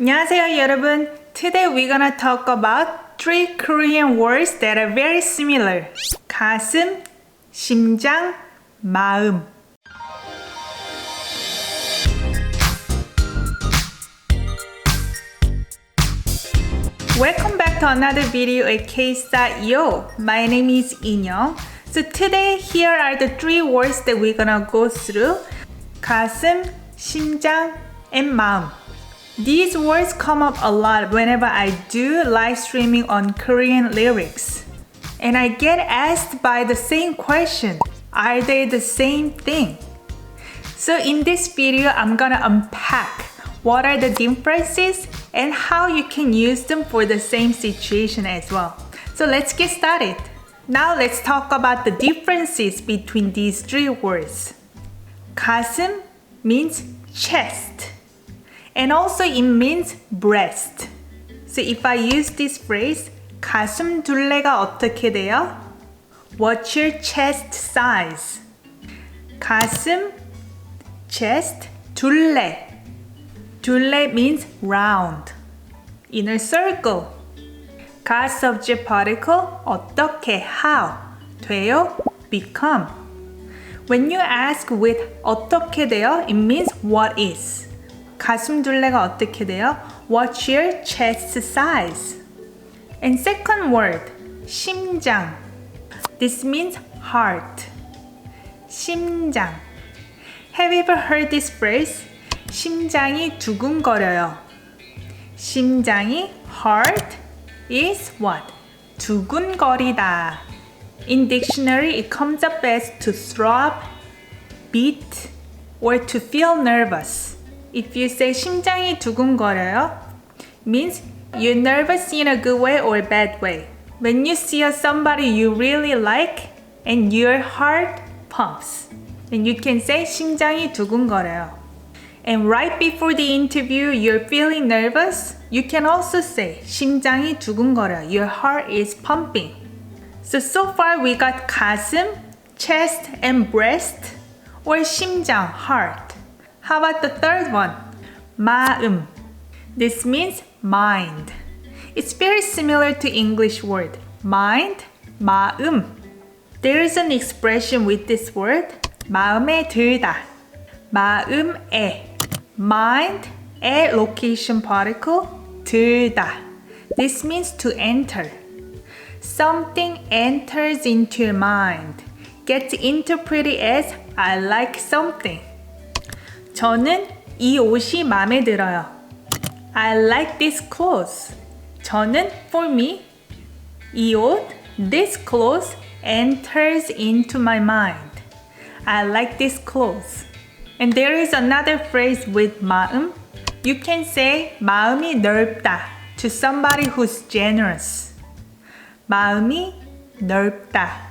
안녕하세요, 여러분. Today we're gonna talk about 3 Korean words that are very similar. 가슴, 심장, 마음. Welcome back to another video at KSTYLEyo. My name is 인영. So today here are the 3 words that we're gonna go through. 가슴, 심장, and 마음. These words come up a lot whenever I do live streaming on Korean lyrics. And I get asked by the same question. Are they the same thing? So in this video, I'm gonna unpack what are the differences and how you can use them for the same situation as well. So let's get started. Now let's talk about the differences between these 3 words. 가슴 means chest. And also it means breast. So if I use this phrase, 가슴 둘레가 어떻게 돼요? What's your chest size? 가슴, chest, 둘레. 둘레 means round, inner circle. 가 subject particle, 어떻게, how, 돼요, become. When you ask with 어떻게 돼요, it means what is. 가슴 둘레가 어떻게 돼요? What's your chest size? And second word, 심장. This means heart. 심장. Have you ever heard this phrase? 심장이 두근거려요. 심장이, heart, is what? 두근거리다. In dictionary, it comes up as to throb, beat, or to feel nervous. If you say 심장이 두근거려요, means you're nervous in a good way or bad way. When you see somebody you really like and your heart pumps, then you can say 심장이 두근거려요. And right before the interview, you're feeling nervous, you can also say 심장이 두근거려요. Your heart is pumping. So far we got 가슴, chest, and breast, or 심장, heart. How about the third one? 마음. This means mind. It's very similar to English word. Mind, 마음. There is an expression with this word. 마음에 들다. 마음에. Mind, 에 location particle, 들다. This means to enter. Something enters into your mind. Gets interpreted as I like something. 저는 이 옷이 마음에 들어요. I like this clothes. 저는, for me, 이 옷, this clothes enters into my mind. I like this clothes. And there is another phrase with 마음. You can say 마음이 넓다 to somebody who's generous. 마음이 넓다.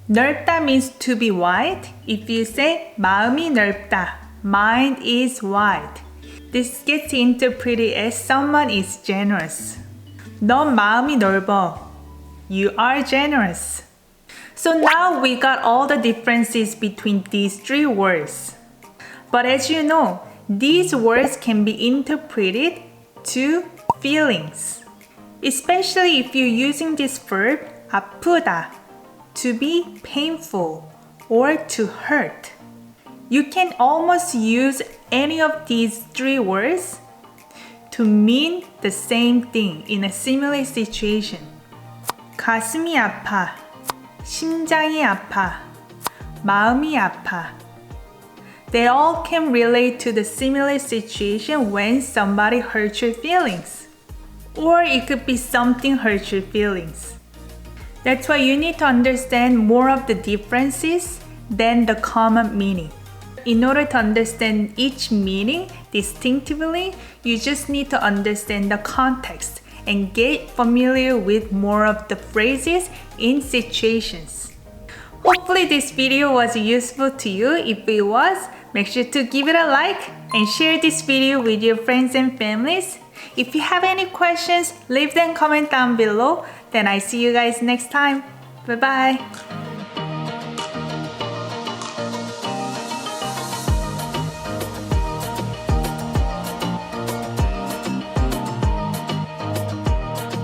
넓다 means to be wide. If you say 마음이 넓다, mind is wide. This gets interpreted as someone is generous. 넌 마음이 넓어. You are generous. So now we got all the differences between these 3 words. But as you know, these words can be interpreted to feelings. Especially if you're using this verb, 아프다, to be painful or to hurt. You can almost use any of these 3 words to mean the same thing in a similar situation. 가슴이 아파, 심장이 아파, 마음이 아파. They all can relate to the similar situation when somebody hurts your feelings. Or it could be something hurts your feelings. That's why you need to understand more of the differences than the common meaning. In order to understand each meaning distinctively, you just need to understand the context and get familiar with more of the phrases in situations. Hopefully this video was useful to you. If it was, make sure to give it a like and share this video with your friends and families. If you have any questions, leave them comment down below. Then I see you guys next time. Bye bye.